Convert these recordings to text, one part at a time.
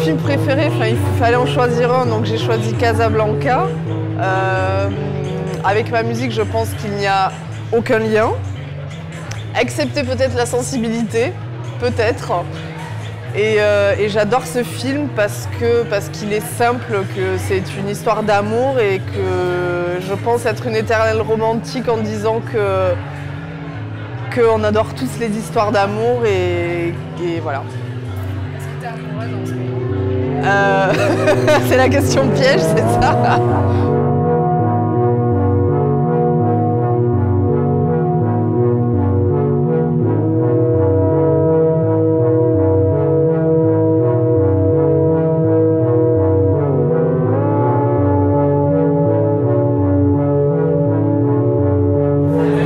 film préféré, il fallait en choisir un, donc j'ai choisi Casablanca. Avec ma musique, je pense qu'il n'y a aucun lien, excepté peut-être la sensibilité, peut-être. Et j'adore ce film parce qu'il est simple, que c'est une histoire d'amour et que je pense être une éternelle romantique en disant qu'on adore tous les histoires d'amour et voilà. Est-ce que tu es amoureuse en ce moment? C'est la question piège, c'est ça?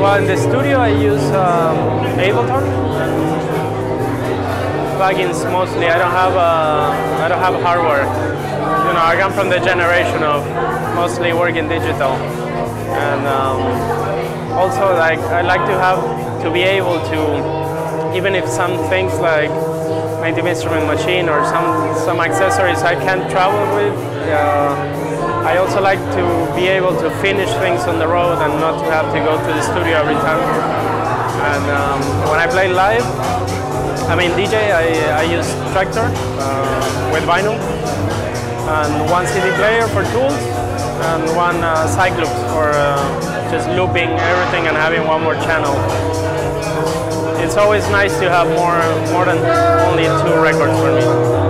In the studio I use Ableton plugins mostly. I don't have hardware. You know, I come from the generation of mostly working digital, and also like I like to be able to, even if some things like Native Instrument Machine or some accessories I can't travel with. I also like to be able to finish things on the road and not to have to go to the studio every time. And when I play live, I mean DJ, I use Traktor with vinyl, and one CD player for tools, and one Cyclops for just looping everything and having one more channel. It's always nice to have more than only 2 records for me.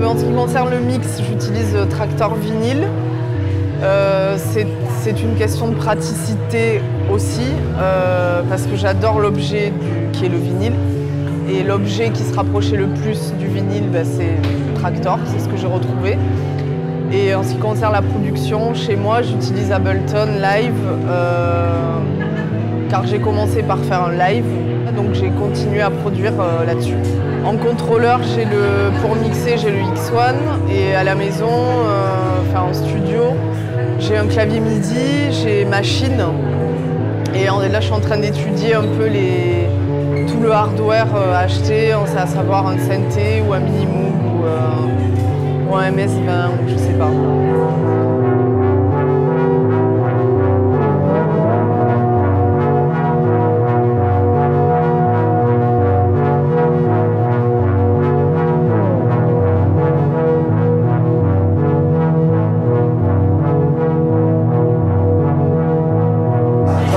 En ce qui concerne le mix, j'utilise Traktor vinyle. C'est une question de praticité aussi, parce que j'adore l'objet qui est le vinyle. Et l'objet qui se rapprochait le plus du vinyle, c'est Traktor, c'est ce que j'ai retrouvé. Et en ce qui concerne la production, chez moi, j'utilise Ableton Live, car j'ai commencé par faire un live, donc j'ai continué à produire là-dessus. En contrôleur, pour mixer, j'ai le X1 et à la maison, en studio, j'ai un clavier MIDI, j'ai Machine et là je suis en train d'étudier un peu tout le hardware à acheter, à savoir un synthé ou un Minimoog ou un MS-20 ou je sais pas.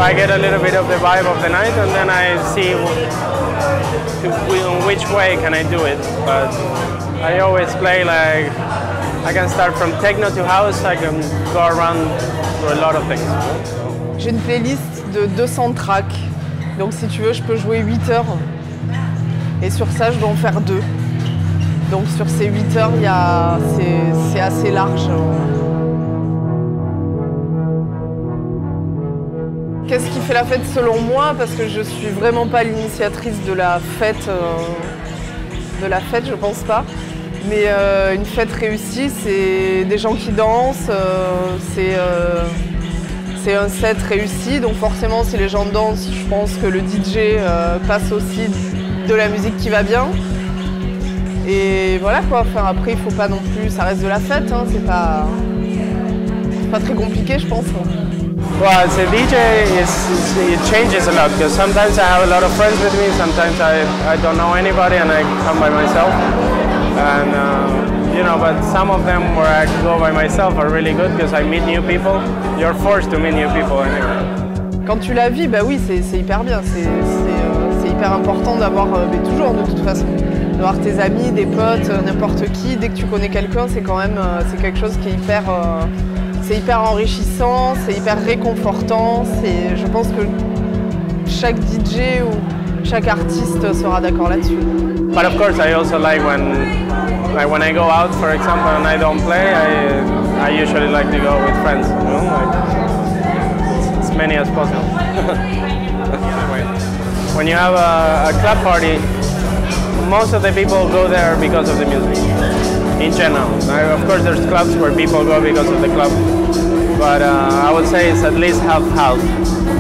I get a little bit of the vibe of the night, and then I see in which way can I do it. But I always play like, I can start from techno to house, I can go around through a lot of things. J'ai une playlist de 200 tracks, donc si tu veux je peux jouer 8 heures et sur ça je dois en faire 2. Donc sur ces 8 heures, c'est assez large. Qu'est-ce qui fait la fête selon moi? Parce que je suis vraiment pas l'initiatrice de la fête, je pense pas. Mais une fête réussie, c'est des gens qui dansent, c'est un set réussi. Donc forcément, si les gens dansent, je pense que le DJ passe aussi de la musique qui va bien. Et voilà quoi. Après, il faut pas non plus, ça reste de la fête, hein, c'est pas très compliqué, je pense. Well, as a DJ, it changes a lot because sometimes I have a lot of friends with me, sometimes I don't know anybody and I come by myself. And you know, but some of them where I go by myself are really good because I meet new people. You're forced to meet new people anyway. Quand tu la vis, bah oui, c'est hyper bien. C'est hyper important d'avoir, toujours de toute façon, d'avoir tes amis, des potes, n'importe qui. Dès que tu connais quelqu'un, c'est quand même quelque chose qui est hyper. C'est hyper enrichissant, c'est hyper réconfortant. Je pense que chaque DJ ou chaque artiste sera d'accord là-dessus. But of course, I also like when I go out, for example, and I don't play. I usually like to go with friends. You know, like as many as possible. when you have a club party, most of the people go there because of the music, in general. Of course, there's clubs where people go because of the club, but I would say it's at least half-half.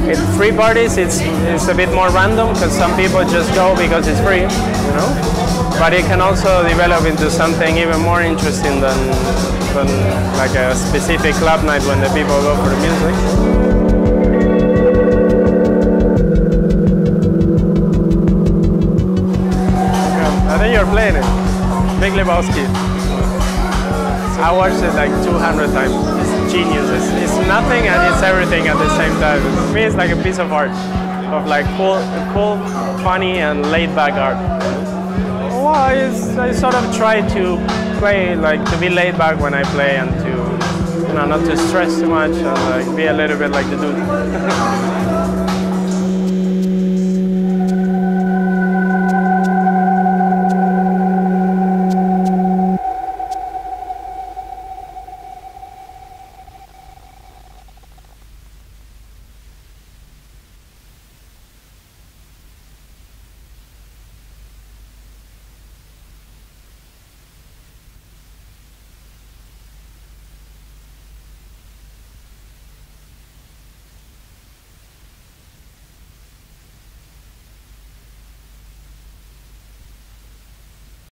At free parties, it's a bit more random because some people just go because it's free, you know. But it can also develop into something even more interesting than like a specific club night when the people go for the music. I think you're playing it. Big Lebowski. I watched it like 200 times. It's genius. It's nothing and it's everything at the same time. For me, it's like a piece of art, of like cool, funny and laid-back art. Well, I sort of try to play, like to be laid back when I play and to, you know, not to stress too much and like be a little bit like the dude.